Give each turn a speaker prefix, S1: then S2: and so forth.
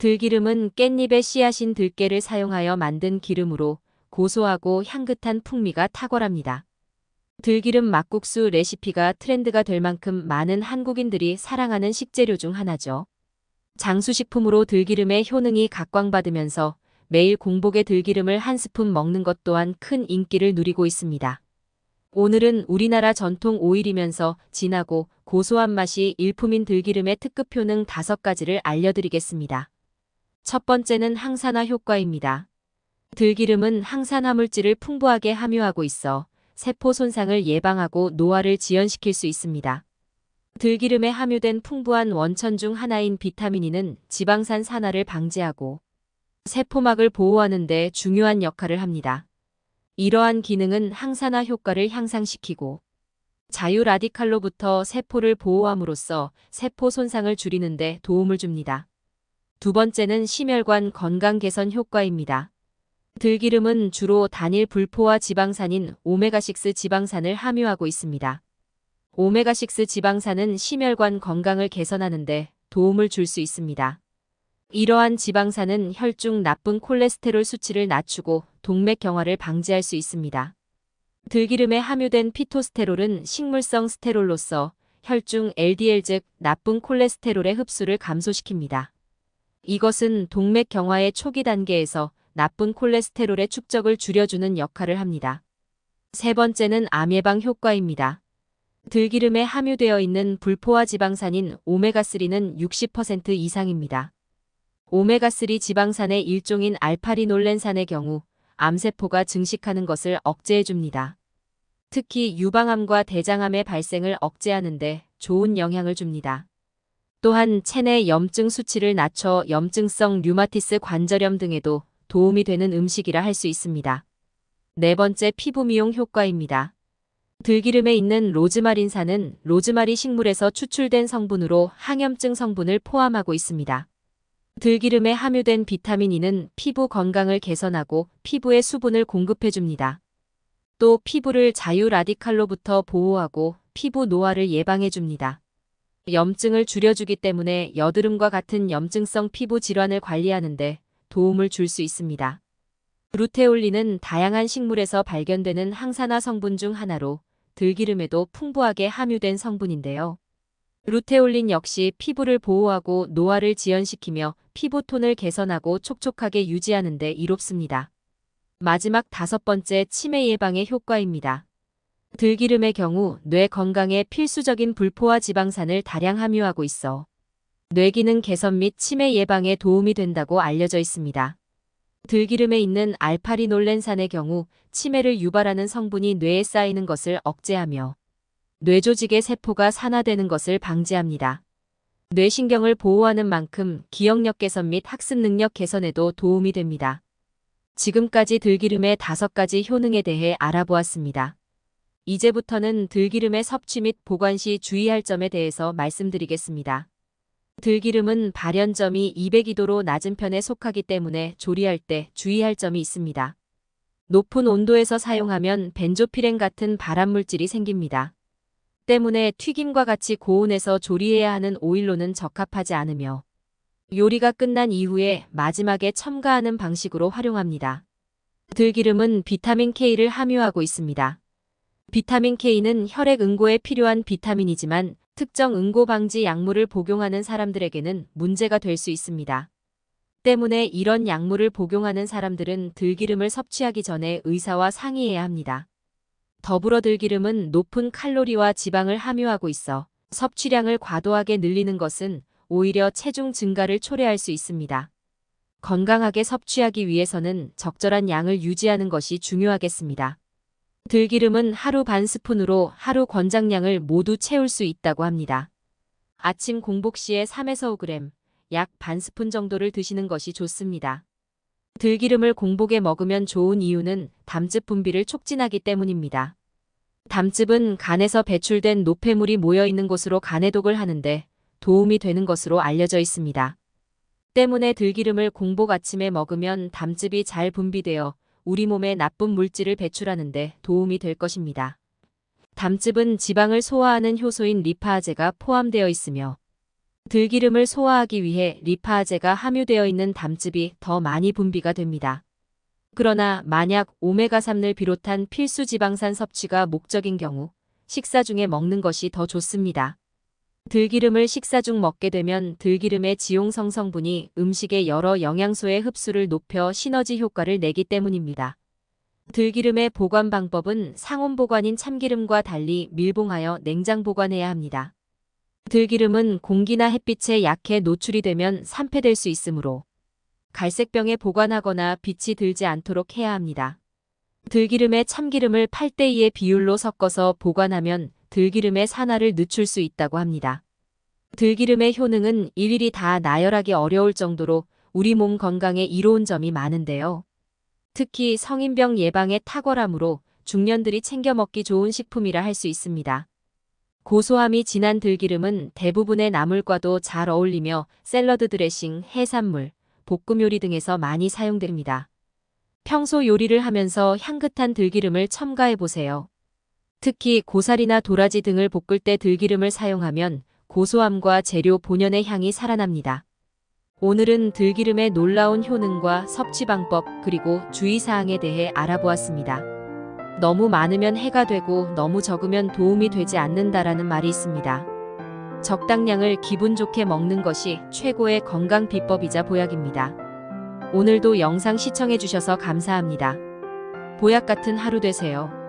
S1: 들기름은 깻잎의 씨앗인 들깨를 사용하여 만든 기름으로 고소하고 향긋한 풍미가 탁월합니다. 들기름 막국수 레시피가 트렌드가 될 만큼 많은 한국인들이 사랑하는 식재료 중 하나죠. 장수식품으로 들기름의 효능이 각광받으면서 매일 공복에 들기름을 한 스푼 먹는 것 또한 큰 인기를 누리고 있습니다. 오늘은 우리나라 전통 오일이면서 진하고 고소한 맛이 일품인 들기름의 특급 효능 5가지를 알려드리겠습니다. 첫 번째는 항산화 효과입니다. 들기름은 항산화 물질을 풍부하게 함유하고 있어 세포 손상을 예방하고 노화를 지연시킬 수 있습니다. 들기름에 함유된 풍부한 원천 중 하나인 비타민 E는 지방산 산화를 방지하고 세포막을 보호하는 데 중요한 역할을 합니다. 이러한 기능은 항산화 효과를 향상시키고 자유 라디칼로부터 세포를 보호함으로써 세포 손상을 줄이는 데 도움을 줍니다. 두 번째는 심혈관 건강 개선 효과입니다. 들기름은 주로 단일 불포화 지방산인 오메가6 지방산을 함유하고 있습니다. 오메가6 지방산은 심혈관 건강을 개선하는 데 도움을 줄 수 있습니다. 이러한 지방산은 혈중 나쁜 콜레스테롤 수치를 낮추고 동맥경화를 방지할 수 있습니다. 들기름에 함유된 피토스테롤은 식물성 스테롤로서 혈중 LDL 즉 나쁜 콜레스테롤의 흡수를 감소시킵니다. 이것은 동맥경화의 초기 단계에서 나쁜 콜레스테롤의 축적을 줄여주는 역할을 합니다. 세 번째는 암 예방 효과입니다. 들기름에 함유되어 있는 불포화 지방산인 오메가3는 60% 이상입니다. 오메가3 지방산의 일종인 알파리놀렌산의 경우 암세포가 증식하는 것을 억제해줍니다. 특히 유방암과 대장암의 발생을 억제하는 데 좋은 영향을 줍니다. 또한 체내 염증 수치를 낮춰 염증성 류마티스 관절염 등에도 도움이 되는 음식이라 할 수 있습니다. 네 번째, 피부 미용 효과입니다. 들기름에 있는 로즈마린산은 로즈마리 식물에서 추출된 성분으로 항염증 성분을 포함하고 있습니다. 들기름에 함유된 비타민 E는 피부 건강을 개선하고 피부에 수분을 공급해줍니다. 또 피부를 자유 라디칼로부터 보호하고 피부 노화를 예방해줍니다. 염증을 줄여주기 때문에 여드름과 같은 염증성 피부 질환을 관리하는 데 도움을 줄 수 있습니다. 루테올린은 다양한 식물에서 발견되는 항산화 성분 중 하나로 들기름에도 풍부하게 함유된 성분인데요. 루테올린 역시 피부를 보호하고 노화를 지연시키며 피부톤을 개선하고 촉촉하게 유지하는 데 이롭습니다. 마지막 5번째, 치매 예방의 효과입니다. 들기름의 경우 뇌 건강에 필수적인 불포화 지방산을 다량 함유하고 있어 뇌기능 개선 및 치매 예방에 도움이 된다고 알려져 있습니다. 들기름에 있는 알파리놀렌산의 경우 치매를 유발하는 성분이 뇌에 쌓이는 것을 억제하며 뇌조직의 세포가 산화되는 것을 방지합니다. 뇌신경을 보호하는 만큼 기억력 개선 및 학습 능력 개선에도 도움이 됩니다. 지금까지 들기름의 5가지 효능에 대해 알아보았습니다. 이제부터는 들기름의 섭취 및 보관 시 주의할 점에 대해서 말씀드리겠습니다. 들기름은 발연점이 202도로 낮은 편에 속하기 때문에 조리할 때 주의할 점이 있습니다. 높은 온도에서 사용하면 벤조피렌 같은 발암물질이 생깁니다. 때문에 튀김과 같이 고온에서 조리해야 하는 오일로는 적합하지 않으며 요리가 끝난 이후에 마지막에 첨가하는 방식으로 활용합니다. 들기름은 비타민 K를 함유하고 있습니다. 비타민 K는 혈액 응고에 필요한 비타민이지만 특정 응고 방지 약물을 복용하는 사람들에게는 문제가 될 수 있습니다. 때문에 이런 약물을 복용하는 사람들은 들기름을 섭취하기 전에 의사와 상의해야 합니다. 더불어 들기름은 높은 칼로리와 지방을 함유하고 있어 섭취량을 과도하게 늘리는 것은 오히려 체중 증가를 초래할 수 있습니다. 건강하게 섭취하기 위해서는 적절한 양을 유지하는 것이 중요하겠습니다. 들기름은 하루 반 스푼으로 하루 권장량을 모두 채울 수 있다고 합니다. 아침 공복 시에 3에서 5g, 약 반 스푼 정도를 드시는 것이 좋습니다. 들기름을 공복에 먹으면 좋은 이유는 담즙 분비를 촉진하기 때문입니다. 담즙은 간에서 배출된 노폐물이 모여 있는 곳으로 간해독을 하는데 도움이 되는 것으로 알려져 있습니다. 때문에 들기름을 공복 아침에 먹으면 담즙이 잘 분비되어 우리 몸에 나쁜 물질을 배출하는 데 도움이 될 것입니다. 담즙은 지방을 소화하는 효소인 리파아제가 포함되어 있으며 들기름을 소화하기 위해 리파아제가 함유되어 있는 담즙이 더 많이 분비가 됩니다. 그러나 만약 오메가3를 비롯한 필수 지방산 섭취가 목적인 경우 식사 중에 먹는 것이 더 좋습니다. 들기름을 식사 중 먹게 되면 들기름의 지용성 성분이 음식의 여러 영양소의 흡수를 높여 시너지 효과를 내기 때문입니다. 들기름의 보관 방법은 상온 보관인 참기름과 달리 밀봉하여 냉장 보관해야 합니다. 들기름은 공기나 햇빛에 약해 노출이 되면 산패될 수 있으므로 갈색병에 보관하거나 빛이 들지 않도록 해야 합니다. 들기름에 참기름을 8:2의 비율로 섞어서 보관하면 들기름의 산화를 늦출 수 있다고 합니다. 들기름의 효능은 일일이 다 나열하기 어려울 정도로 우리 몸 건강에 이로운 점이 많은데요. 특히 성인병 예방에 탁월하므로 중년들이 챙겨 먹기 좋은 식품이라 할 수 있습니다. 고소함이 진한 들기름은 대부분의 나물과도 잘 어울리며 샐러드 드레싱, 해산물, 볶음 요리 등에서 많이 사용됩니다. 평소 요리를 하면서 향긋한 들기름을 첨가해 보세요. 특히 고사리나 도라지 등을 볶을 때 들기름을 사용하면 고소함과 재료 본연의 향이 살아납니다. 오늘은 들기름의 놀라운 효능과 섭취 방법 그리고 주의사항에 대해 알아보았습니다. 너무 많으면 해가 되고 너무 적으면 도움이 되지 않는다라는 말이 있습니다. 적당량을 기분 좋게 먹는 것이 최고의 건강 비법이자 보약입니다. 오늘도 영상 시청해 주셔서 감사합니다. 보약 같은 하루 되세요.